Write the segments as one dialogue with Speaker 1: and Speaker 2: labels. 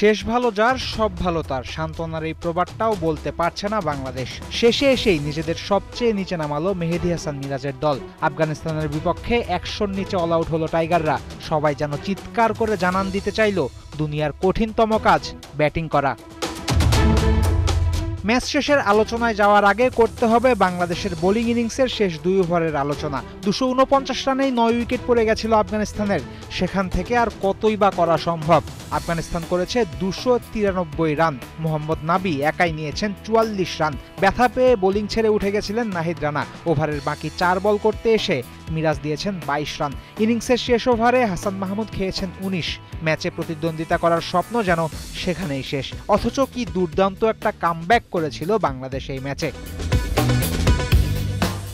Speaker 1: শেষ ভালো যার সব ভালো তার সান্ত্বনার এই প্রবাদটাও বলতে পারছে না বাংলাদেশ। শেষে এসেই নিজেদের সবচেয়ে নিচে নামালো মেহেদী হাসান মিরাজের দল। আফগানিস্তানের বিপক্ষে ১০০-র নিচে অল আউট হলো টাইগাররা। সবাই যেন চিৎকার করে জানান দিতে চাইল দুনিয়ার কঠিনতম কাজ ব্যাটিং করা। ম্যাচ শেষের আলোচনায় যাওয়ার আগে করতে হবে বাংলাদেশের বোলিং ইনিংসের শেষ ২ ওভারের আলোচনা। ২৪৯ রানেই ৯ উইকেট পড়ে গেছিল আফগানিস্তানের। সেখান থেকে আর কতই বা করা সম্ভব। আফগানিস্তান করেছে ২৯৩ রান। মোহাম্মদ নাবি একাই নিয়েছেন ৪৪ রান। ব্যথা পেয়ে বোলিং ছেড়ে উঠে গেছিলেন নাহিদ রানা। ওভারের বাকি ৪ বল করতে এসে মিরাজ দিয়েছেন ২২ রান। ইনিংসের শেষ ওভারে হাসান মাহমুদ খেয়েছেন ১৯। ম্যাচে প্রতিদ্বন্দ্বিতা করার স্বপ্ন যেন সেখানেই শেষ। অথচ কি দুর্দান্ত একটা কামব্যাক করেছিল বাংলাদেশ এই ম্যাচে।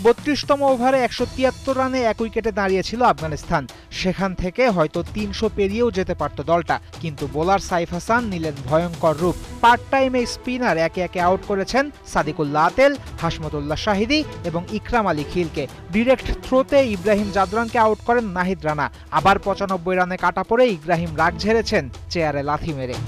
Speaker 1: ৩২তম ওভারে ১৭৩ রানে ১ উইকেটে দাঁড়িয়েছিল আফগানিস্তান। সেখান থেকে হয়তো ৩০০ পেরিয়েও যেতে পারত দলটা, কিন্তু বোলার সাইফ হাসান নিলেন ভয়ঙ্কর রূপ। পার্ট টাইমে স্পিনার একে একে আউট করেছেন সাদিকুল্লাহ আতেল, হাশমতুল্লাহ শাহিদী এবং ইকরাম আলী খিলকে। ডিরেক্ট থ্রোতে ইব্রাহিম জাদরানকে আউট করেন নাহিদ রানা। আবার ৯৫ রানে কাটা পড়ে ইব্রাহিম রাগ ঝেড়েছেন চেয়ারে লাথি মেরে।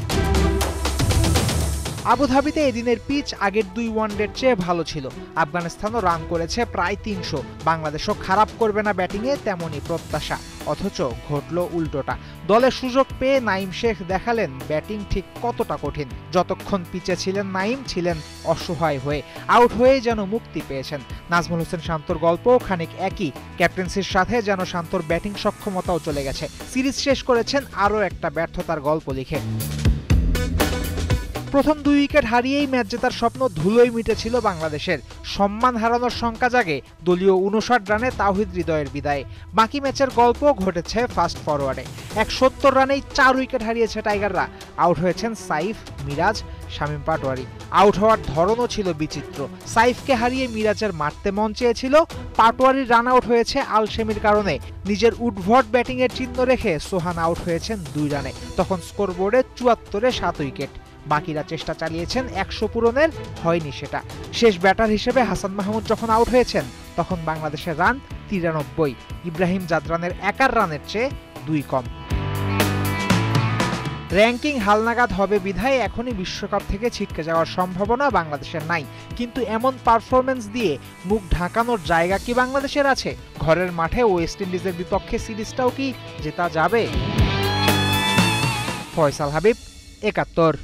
Speaker 1: আবুধাবিতে এদিনের পিচ আগের ২ ওয়ানডের চেয়ে ভালো ছিল। আফগানিস্তানও রান করেছে প্রায় ৩০০। বাংলাদেশও খারাপ করবে না ব্যাটিংয়ে তেমনই প্রত্যাশা। অথচ ঘটল উল্টোটা। দলের সুযোগ পেয়ে নাইম শেখ দেখালেন ব্যাটিং ঠিক কতটা কঠিন। যতক্ষণ পিচে ছিলেন নাইম ছিলেন অসহায় হয়ে। আউট হয়ে যেন মুক্তি পেয়েছেন। নাজমুল হোসেন শান্তর গল্পও খানিক একই। ক্যাপ্টেন্সির সাথে যেন শান্তর ব্যাটিং সক্ষমতাও চলে গেছে। সিরিজ শেষ করেছেন আরও একটা ব্যর্থতার গল্প লিখে। প্রথম ২ উইকেট হারিয়েই ম্যাচ জেতার স্বপ্ন ধুলোয় মিটেছিল বাংলাদেশের। সম্মান হারানোর শঙ্কা জাগে দলীয় ৫৯ রানে তাওহিদ হৃদয়ের বিদায়ে। বাকি ম্যাচের গল্প ঘটেছে ফাস্ট ফরওয়ার্ডে। ১৭০ রানেই ৪ উইকেট হারিয়েছে টাইগাররা। আউট হয়েছেন সাইফ, মিরাজ, শামীম পাটোয়ারি। আউট হওয়ার ধরনও ছিল বিচিত্র। সাইফকে হারিয়ে মিরাজের মারতে মন চেয়েছিল। পাটোয়ারির রান আউট হয়েছে আল শেমির কারণে। নিজের উদ্ভট ব্যাটিংয়ের চিহ্ন রেখে সোহান আউট হয়েছেন ২ রানে। তখন স্কোরবোর্ডে ৭৪-এ ৭ উইকেট। বাকিরা চেষ্টা চালিয়েছেন ১০০ পূরণের, হয়নি সেটা। শেষ ব্যাটার হিসেবে হাসান মাহমুদ যখন আউট হয়েছেন তখন বাংলাদেশের রান ৯৩। ইব্রাহিম জাদরানের একার রানের চেয়ে ২ কম। র্যাঙ্কিং হালনাগাদ হবে বিধায় এখনই বিশ্বকাপ থেকে ছিটকে যাওয়ার সম্ভাবনা বাংলাদেশের নাই। কিন্তু এমন পারফরমেন্স দিয়ে মুখ ঢাকানোর জায়গা কি বাংলাদেশের আছে? ঘরের মাঠে ওয়েস্ট ইন্ডিজের বিপক্ষে সিরিজটাও কি জেতা যাবে? ফয়সাল হাবিব, ৭১।